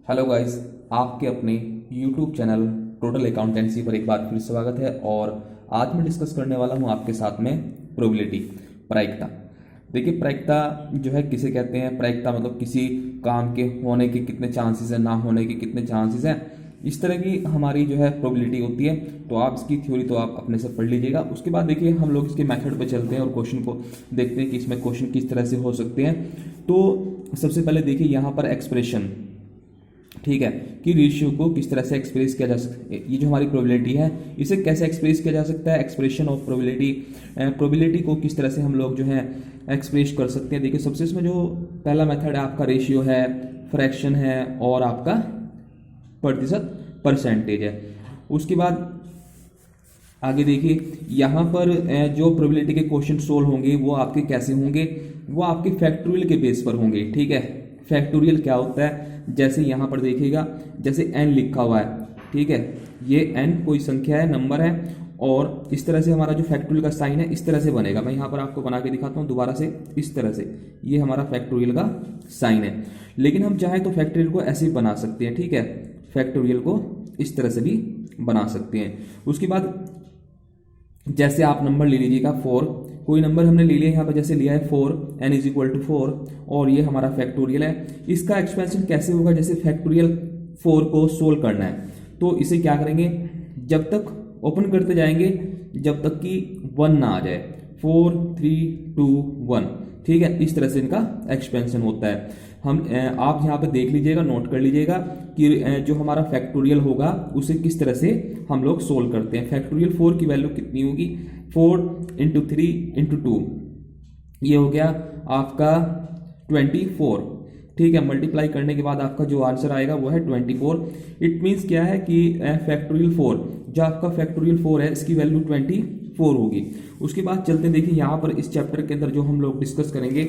Hello guys, आपके अपने YouTube channel total accountancy पर एक बार फिर स्वागत है। और आज मैं डिस्कस करने वाला हूं आपके साथ में प्रोबेबिलिटी, प्रायिकता। देखिए, प्रायिकता जो है किसे कहते हैं? प्रायिकता मतलब किसी काम के होने के कितने चांसेस हैं, ना होने के कितने चांसेस हैं, इस तरह की हमारी जो है प्रोबेबिलिटी होती है। तो आप इसकी थ्योरी तो आप अपने से पढ़ लीजिएगा। उसके बाद देखिए हम लोग इसके मेथड पे चलते हैं और क्वेश्चन को देखते हैं कि इसमें क्वेश्चन किस तरह से हो सकते हैं। तो सबसे पहले देखिए यहाँ पर एक्सप्रेशन, ठीक है, कि रेशियो को किस तरह से एक्सप्रेस किया जा सकता है। ये जो हमारी प्रोबेबिलिटी है इसे कैसे एक्सप्रेस किया जा सकता है, एक्सप्रेशन ऑफ प्रोबेबिलिटी, प्रोबेबिलिटी को किस तरह से हम लोग जो है एक्सप्रेस कर सकते हैं। देखिए सबसे इसमें जो पहला मेथड है आपका रेशियो है, फ्रैक्शन है और आपका प्रतिशत, परसेंटेज है। उसके बाद आगे देखिए यहाँ पर जो प्रोबेबिलिटी के क्वेश्चन सोल्व होंगे वो आपके कैसे होंगे, वो आपके फैक्टोरियल के बेस पर होंगे। ठीक है, फैक्टोरियल क्या होता है? जैसे यहाँ पर देखिएगा, जैसे n लिखा हुआ है, ठीक है, ये n कोई संख्या है, नंबर है, और इस तरह से हमारा जो फैक्टोरियल का साइन है इस तरह से बनेगा। मैं यहाँ पर आपको बना के दिखाता हूँ दोबारा से, इस तरह से ये हमारा फैक्टोरियल का साइन है। लेकिन हम चाहें तो फैक्टोरियल को ऐसे भी बना सकते हैं, ठीक है, फैक्टोरियल को इस तरह से भी बना सकते हैं। उसके बाद जैसे आप नंबर ले लीजिएगा 4, कोई नंबर हमने ले लिया, यहाँ पर जैसे लिया है 4, n इज इक्वल टू 4, और ये हमारा फैक्टोरियल है। इसका एक्सपेंशन कैसे होगा? जैसे फैक्टोरियल 4 को सोल्व करना है तो इसे क्या करेंगे, जब तक ओपन करते जाएंगे जब तक कि 1 ना आ जाए, 4 3 2 1, ठीक है, इस तरह से इनका एक्सपेंशन होता है। हम आप यहाँ पे देख लीजिएगा, नोट कर लीजिएगा कि जो हमारा फैक्टोरियल होगा उसे किस तरह से हम लोग सोल्व करते हैं। फैक्टोरियल 4 की वैल्यू कितनी होगी? 4 इंटू 3 इंटू 2, ये हो गया आपका 24, ठीक है। मल्टीप्लाई करने के बाद आपका जो आंसर आएगा वो है 24। इट मीन्स क्या है कि फैक्टोरियल 4, जो आपका फैक्टोरियल 4 है इसकी वैल्यू 24 होगी। उसके बाद चलते देखिए यहाँ पर इस चैप्टर के अंदर जो हम लोग डिस्कस करेंगे,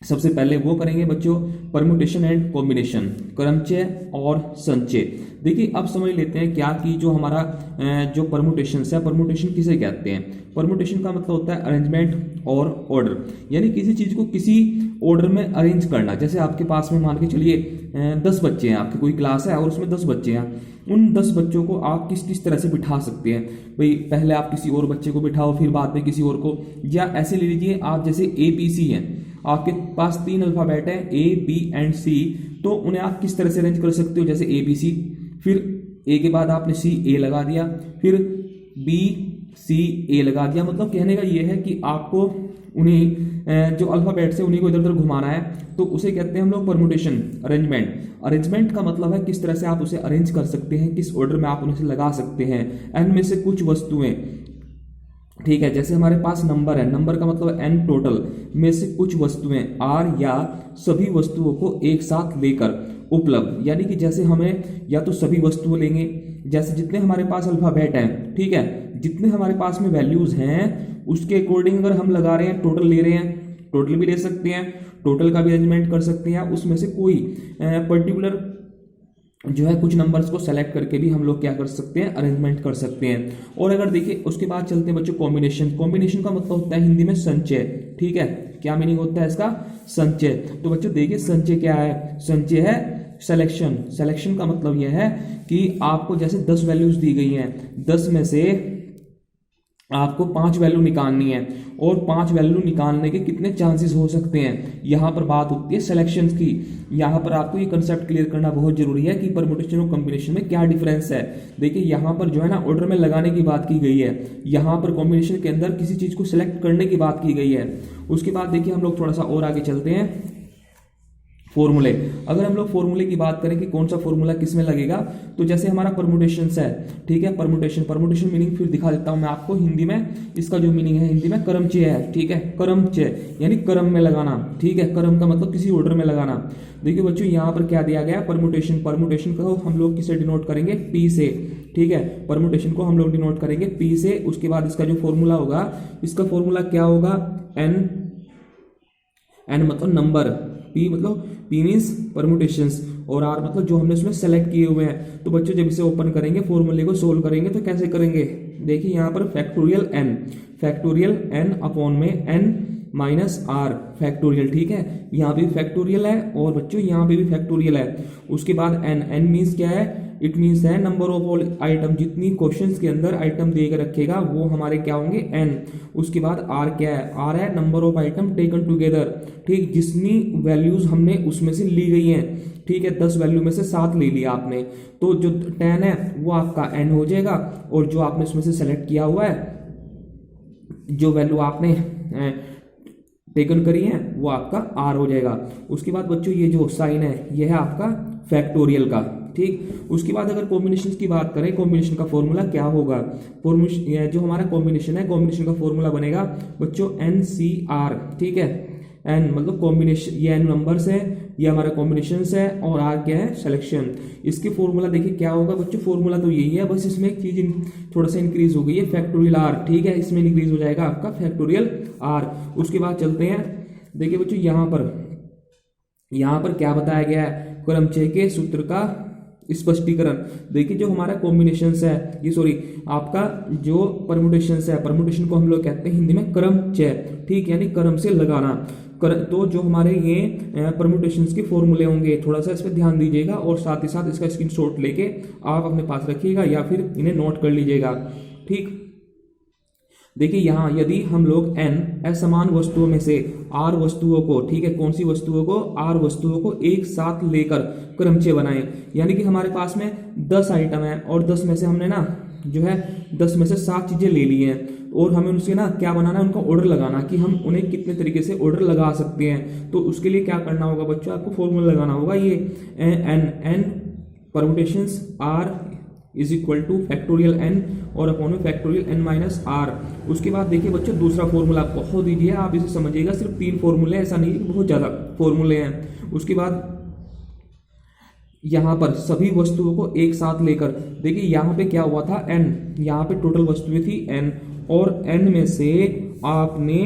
सबसे पहले वो करेंगे बच्चों परम्यूटेशन एंड कॉम्बिनेशन, क्रमचय और संचय। देखिए अब समझ लेते हैं क्या कि जो हमारा जो परम्यूटेशन है, परम्यूटेशन किसे कहते हैं? परम्यूटेशन का मतलब होता है अरेंजमेंट और ऑर्डर, यानी किसी चीज को किसी ऑर्डर में अरेंज करना। जैसे आपके पास में मान के चलिए 10 बच्चे हैं, आपकी कोई क्लास है और उसमें 10 बच्चे हैं, उन 10 बच्चों को आप किस किस तरह से बिठा सकते हैं भाई? पहले आप किसी और बच्चे को बिठाओ, फिर बाद में किसी और को, या ऐसे ले लीजिए आप जैसे ABC हैं, आपके पास 3 अल्फाबेट है A B एंड C, तो उन्हें आप किस तरह से अरेंज कर सकते हो? जैसे ABC, फिर A के बाद आपने C A लगा दिया, फिर B C A लगा दिया। मतलब कहने का ये है कि आपको उन्हीं जो अल्फाबेट्स है उन्हीं को इधर उधर घुमाना है, तो उसे कहते हैं हम लोग परम्यूटेशन, अरेंजमेंट। अरेंजमेंट का मतलब है किस तरह से आप उसे अरेंज कर सकते हैं, किस ऑर्डर में आप उन्हें लगा सकते हैं। n में से कुछ वस्तुएं, ठीक है, जैसे हमारे पास नंबर है, नंबर का मतलब n टोटल में से कुछ वस्तुएं r या सभी वस्तुओं को एक साथ लेकर उपलब्ध, यानी कि जैसे हमें या तो सभी वस्तुएं लेंगे, जैसे जितने हमारे पास अल्फाबेट हैं, ठीक है, जितने हमारे पास में वैल्यूज हैं उसके अकॉर्डिंग अगर हम लगा रहे हैं, टोटल ले रहे हैं, टोटल भी ले सकते हैं, टोटल का भी अरेंजमेंट कर सकते हैं। उसमें से कोई पर्टिकुलर जो है कुछ नंबर्स को सेलेक्ट करके भी हम लोग क्या कर सकते हैं, अरेंजमेंट कर सकते हैं। और अगर देखिए उसके बाद चलते हैं बच्चों कॉम्बिनेशन। कॉम्बिनेशन का मतलब होता है हिंदी में संचय, ठीक है। क्या मीनिंग होता है इसका? संचय। तो बच्चों देखिए संचय क्या है? संचय है सिलेक्शन। सिलेक्शन का मतलब यह है कि आपको जैसे 10 वैल्यूज दी गई हैं, 10 में से आपको 5 वैल्यू निकालनी है, और 5 वैल्यू निकालने के कितने चांसेस हो सकते हैं, यहाँ पर बात होती है सिलेक्शन की। यहाँ पर आपको ये कंसेप्ट क्लियर करना बहुत जरूरी है कि परम्यूटेशन और कॉम्बिनेशन में क्या डिफरेंस है। देखिए यहाँ पर जो है ना ऑर्डर में लगाने की बात की गई है, यहाँ पर कॉम्बिनेशन के अंदर किसी चीज को सिलेक्ट करने की बात की गई है। उसके बाद देखिए हम लोग थोड़ा सा और आगे चलते हैं, फॉर्मूले। अगर हम लोग फॉर्मूले की बात करें कि कौन सा फॉर्मूला किस में लगेगा, तो जैसे हमारा परम्यूटेशन है, ठीक है, परम्यूटेशन मीनिंग फिर दिखा देता हूं मैं आपको हिंदी में। इसका जो मीनिंग है हिंदी में क्रमचय है, ठीक है, क्रमचय यानी क्रम में लगाना, ठीक है, क्रम का मतलब किसी ऑर्डर में लगाना। देखिए बच्चों यहाँ पर क्या दिया गया, परम्यूटेशन। परम्यूटेशन को हम लोग किसे डिनोट करेंगे? P से, ठीक है, परम्यूटेशन को हम लोग डिनोट करेंगे P से। उसके बाद इसका जो फॉर्मूला होगा, इसका फॉर्मूला क्या होगा? n मतलब नंबर, P मतलब P मीन्स परम्यूटेशंस, और R मतलब जो हमने उसमें सेलेक्ट किए हुए हैं। तो बच्चों जब इसे ओपन करेंगे, फॉर्मूले को सोल्व करेंगे, तो कैसे करेंगे? देखिए यहाँ पर फैक्टोरियल n अपॉन में n माइनस आर फैक्टोरियल, ठीक है, यहाँ पे भी फैक्टोरियल है और बच्चों यहाँ पे भी फैक्टोरियल है। उसके बाद एन मीन्स क्या है, इट मीन्स है नंबर ऑफ ऑल आइटम, जितनी क्वेश्चंस के अंदर आइटम दे के रखेगा वो हमारे क्या होंगे, एन। उसके बाद आर क्या है, आर है number of item taken together, ठीक, जितनी वैल्यूज हमने उसमें से ली गई हैं, ठीक है, 10 वैल्यू में से 7 ले लिया आपने, तो जो 10 है वो आपका एन हो जाएगा, और जो आपने उसमें से सेलेक्ट किया हुआ है, जो वैल्यू आपने टेकन करी है वो आपका आर हो जाएगा। उसके बाद बच्चों ये जो साइन है ये है आपका फैक्टोरियल का, ठीक। उसके बाद अगर कॉम्बिनेशन की बात करें, कॉम्बिनेशन का फॉर्मूला क्या होगा, जो हमारा कॉम्बिनेशन है, कॉम्बिनेशन का फॉर्मूला बनेगा बच्चों NCR, ठीक है, एन मतलब कॉम्बिनेशन, ये एन नंबर्स है, ये हमारा कॉम्बिनेशन है, और आर क्या है, सिलेक्शन। इसके फॉर्मूला देखिए क्या होगा बच्चों, फॉर्मूला तो यही है, बस इसमें एक चीज थोड़ा सा इंक्रीज हो गई है, फैक्टोरियल आर, ठीक है, इसमें इंक्रीज हो जाएगा आपका फैक्टोरियल आर। उसके बाद चलते हैं, देखिए बच्चों यहाँ पर क्या बताया गया है, क्रमचय के सूत्र का स्पष्टीकरण। देखिए जो हमारा कॉम्बिनेशन है, ये सॉरी आपका जो परमुटेशन है, परमुटेशन को हम लोग कहते हैं हिंदी में क्रमचय, ठीक, यानी क्रम से लगाना। तो जो हमारे ये परमुटेशंस के फॉर्मूले होंगे, थोड़ा सा इस पर ध्यान दीजिएगा, और साथ ही साथ इसका स्क्रीनशॉट लेके आप अपने पास रखिएगा या फिर इन्हें नोट कर लीजिएगा, ठीक। देखिए यहाँ यदि हम लोग n असमान वस्तुओं में से r वस्तुओं को, ठीक है, कौन सी वस्तुओं को, r वस्तुओं को एक साथ लेकर क्रमचय बनाए, यानी कि हमारे पास में 10 आइटम है और 10 में से हमने ना जो है 10 में से 7 चीजें ले ली हैं, और हमें उनसे ना क्या बनाना है, उनका ऑर्डर लगाना कि हम उन्हें कितने तरीके से ऑर्डर लगा सकते हैं। तो उसके लिए क्या करना होगा बच्चों, आपको फॉर्मूला लगाना होगा, ये n permutations r is equal two factorial n और अपॉन में फैक्टोरियल n माइनस r। उसके बाद देखिए बच्चों दूसरा फॉर्मूला बहुत ईजी है, आप इसे समझिएगा, सिर्फ 3 फॉर्मूले, ऐसा नहीं कि बहुत ज्यादा फॉर्मूले हैं। उसके बाद यहाँ पर सभी वस्तुओं को एक साथ लेकर, देखिए यहाँ पे क्या हुआ था, n, यहाँ पे टोटल वस्तुएं थी n, और n में से आपने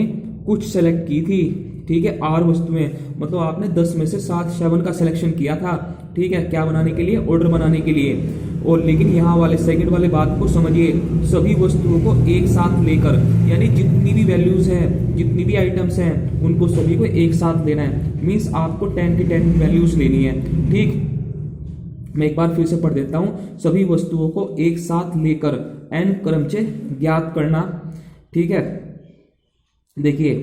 कुछ सेलेक्ट की थी, ठीक है, r वस्तुएं, मतलब आपने 10 में से 7 का सिलेक्शन किया था, ठीक है, क्या बनाने के लिए, ऑर्डर बनाने के लिए। और लेकिन यहाँ वाले सेकंड वाले बात को समझिए, सभी वस्तुओं को एक साथ लेकर, यानी जितनी भी वैल्यूज हैं, जितनी भी आइटम्स हैं, उनको सभी को एक साथ लेना है, मीन्स आपको 10 की 10 वैल्यूज लेनी है, ठीक। मैं एक बार फिर से पढ़ देता हूं, सभी वस्तुओं को एक साथ लेकर n क्रमचय ज्ञात करना, ठीक है। देखिए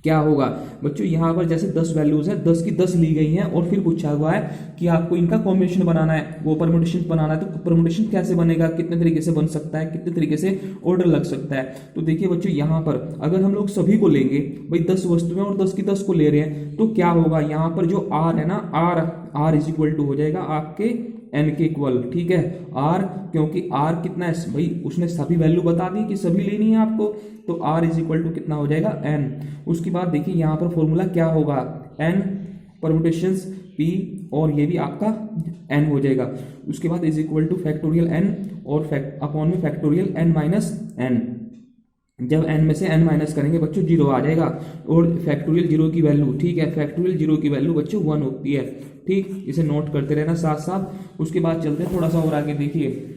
क्या होगा बच्चों, यहाँ पर जैसे 10 वैल्यूज है, 10 की 10 ली गई हैं, और फिर पूछा हुआ है कि आपको इनका कॉम्बिनेशन बनाना है, वो परमुटेशन बनाना है। तो परमुटेशन कैसे बनेगा, कितने तरीके से बन सकता है, कितने तरीके से ऑर्डर लग सकता है। तो देखिए बच्चों यहाँ पर अगर हम लोग सभी को लेंगे, भाई 10 वस्तुएं और 10 की 10 को ले रहे हैं, तो क्या होगा, यहाँ पर जो r है ना, r इज इक्वल टू हो जाएगा आपके n के इक्वल, ठीक है, r, क्योंकि r कितना है भाई, उसने सभी वैल्यू बता दी कि सभी लेनी है आपको, तो r इज इक्वल टू कितना हो जाएगा, n। उसके बाद देखिए यहाँ पर फॉर्मूला क्या होगा, n परमुटेशंस p, और ये भी आपका n हो जाएगा। उसके बाद is equal two factorial n और अपॉन में फैक्टोरियल n माइनस n। जब n में से n माइनस करेंगे बच्चों 0 आ जाएगा, और फैक्टोरियल 0 की वैल्यू, ठीक है, फैक्टोरियल 0 की वैल्यू बच्चों 1 होती है, ठीक, इसे नोट करते रहना साथ साथ। उसके बाद चलते हैं थोड़ा सा और आगे, देखिए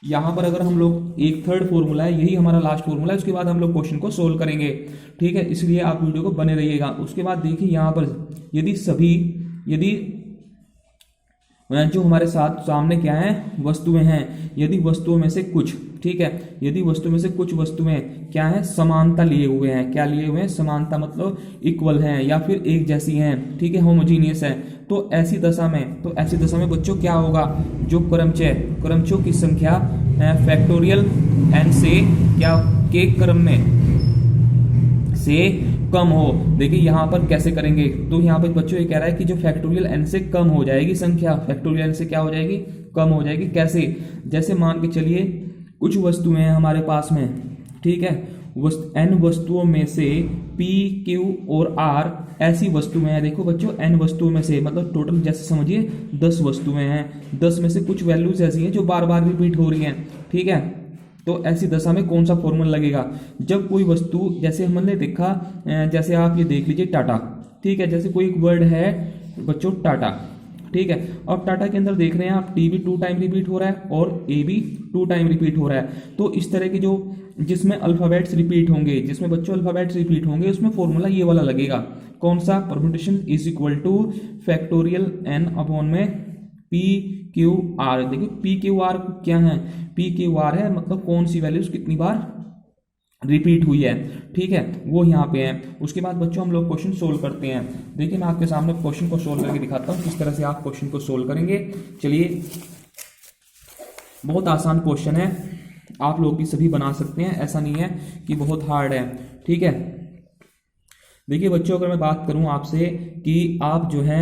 यहाँ पर अगर हम लोग एक थर्ड फॉर्मूला है, यही हमारा लास्ट फॉर्मूला है, उसके बाद हम लोग क्वेश्चन को सोल्व करेंगे, ठीक है, इसलिए आप वीडियो को बने रहिएगा। उसके बाद देखिए यहाँ पर यदि जो हमारे साथ सामने क्या है, वस्तुएं हैं, यदि वस्तुओं में से कुछ, ठीक है, यदि वस्तु में से कुछ वस्तुएं क्या है, समानता लिए हुए हैं, क्या लिए हुए हैं, समानता मतलब इक्वल हैं या फिर एक जैसी हैं, ठीक है, होमोजीनियस है, तो ऐसी दशा में बच्चों क्या होगा, जो क्रमचयों की संख्या फैक्टोरियल n से क्या के क्रम में से कम हो। देखिए यहाँ पर कैसे करेंगे, तो यहाँ पर बच्चों ये कह रहा है कि जो फैक्टोरियल n से कम हो जाएगी संख्या, फैक्टोरियल n से क्या हो जाएगी, कम हो जाएगी। कैसे, जैसे मान के चलिए कुछ वस्तुएं हैं हमारे पास में, ठीक है, n वस्तुओं में से p, q और r ऐसी वस्तुएं हैं। देखो बच्चों n वस्तुओं में से मतलब टोटल जैसे समझिए 10 वस्तुएं हैं, 10 में से कुछ वैल्यूज ऐसी हैं जो बार बार रिपीट हो रही हैं, ठीक है। तो ऐसी दशा में कौन सा फॉर्मूला लगेगा, जब कोई वस्तु, जैसे हमने देखा, जैसे आप ये देख लीजिए टाटा, ठीक है, जैसे कोई एक वर्ड है बच्चों टाटा, ठीक है, अब टाटा के अंदर देख रहे हैं आप टी भी 2 टाइम रिपीट हो रहा है और ए भी 2 टाइम रिपीट हो रहा है। तो इस तरह की जो जिसमें अल्फाबेट्स रिपीट होंगे, जिसमें बच्चों अल्फाबेट्स रिपीट होंगे उसमें फॉर्मूला ये वाला लगेगा। कौन सा? Permutation is equal two factorial n upon में पी क्यू आर। देखिए पी क्यू आर क्या है? पी क्यू आर है मतलब कौन सी वैल्यूज कितनी बार रिपीट हुई है, ठीक है, वो यहाँ पे है। उसके बाद बच्चों हम लोग क्वेश्चन सोल्व करते हैं। देखिए मैं आपके सामने क्वेश्चन को सोल्व करके दिखाता हूँ किस तरह से आप क्वेश्चन को सोल्व करेंगे। चलिए, बहुत आसान क्वेश्चन है, आप लोग भी सभी बना सकते हैं, ऐसा नहीं है कि बहुत हार्ड है, ठीक है। देखिए बच्चों, अगर मैं बात करूं आपसे कि आप जो है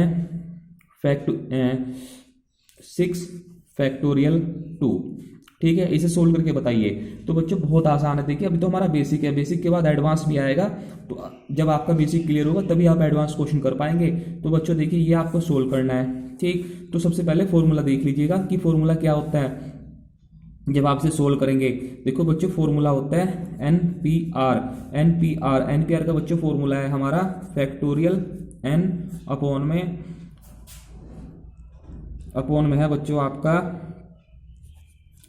6 फैक्टोरियल 2, ठीक है, इसे सोल्व करके बताइए। तो बच्चों बहुत आसान है। देखिए अभी तो हमारा बेसिक है, बेसिक के बाद एडवांस भी आएगा, तो जब आपका बेसिक क्लियर होगा तभी आप एडवांस क्वेश्चन कर पाएंगे। तो बच्चों देखिए ये आपको सोल्व करना है, ठीक। तो सबसे पहले फॉर्मूला देख लीजिएगा कि फॉर्मूला क्या होता है जब आप इसे सोल्व करेंगे। देखो बच्चों फॉर्मूला होता है NPR। NPR का बच्चों फॉर्मूला है हमारा फैक्टोरियल n अपॉन में है बच्चों आपका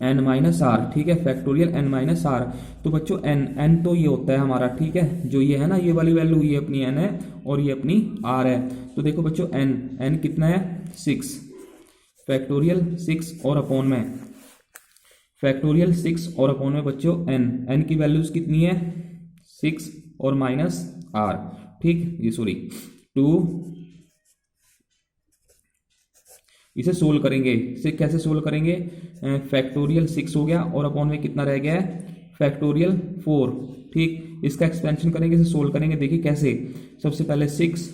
n माइनस आर, ठीक है, फैक्टोरियल n माइनस आर। तो बच्चों n तो ये होता है हमारा, ठीक है, जो ये है ना, ये वाली वैल्यू ये अपनी n है और ये अपनी r है। तो देखो बच्चों n कितना है? 6 फैक्टोरियल 6 और अपॉन में फैक्टोरियल 6 और अपॉन में बच्चों n की वैल्यूज कितनी है? 6 और माइनस r, ठीक, ये सॉरी 2। इसे सोल्व करेंगे, इसे कैसे सोल्व करेंगे? फैक्टोरियल 6 हो गया और अपॉन में कितना रह गया है? फैक्टोरियल 4, ठीक। इसका एक्सपेंशन करेंगे, इसे सोल्व करेंगे। देखिए कैसे, सबसे पहले 6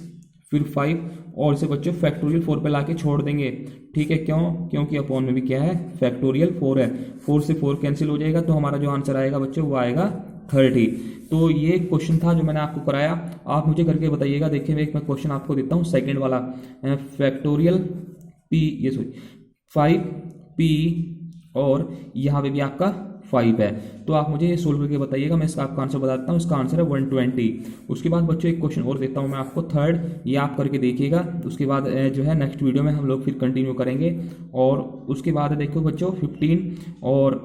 फिर 5 और इसे बच्चों फैक्टोरियल 4 पे लाके छोड़ देंगे, ठीक है। क्यों? क्योंकि अपॉन में भी क्या है? फैक्टोरियल 4 है। 4 से 4 कैंसिल हो जाएगा, तो हमारा जो आंसर आएगा बच्चों वो आएगा 30। तो ये क्वेश्चन था जो मैंने आपको कराया, आप मुझे करके बताइएगा। देखिए मैं एक क्वेश्चन आपको देता हूँ, सेकेंड वाला, फैक्टोरियल 5p और यहाँ पे भी आपका 5 है। तो आप मुझे ये सोल्व करके बताइएगा, मैं इसका आपका आंसर बताता हूँ। इसका आंसर है 120। उसके बाद बच्चों एक क्वेश्चन और देता हूँ मैं आपको, थर्ड, ये आप करके देखिएगा। उसके बाद जो है नेक्स्ट वीडियो में हम लोग फिर कंटिन्यू करेंगे। और उसके बाद देखो बच्चों 15 और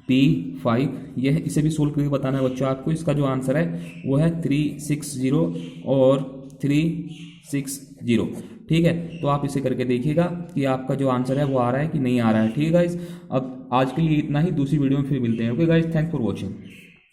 P5, यह इसे भी सोल्व करके बताना है बच्चों आपको। इसका जो आंसर है वो है 360 और 360, ठीक है। तो आप इसे करके देखिएगा कि आपका जो आंसर है वो आ रहा है कि नहीं आ रहा है, ठीक है गाइज। अब आज के लिए इतना ही, दूसरी वीडियो में फिर मिलते हैं। Okay guys, thanks for watching.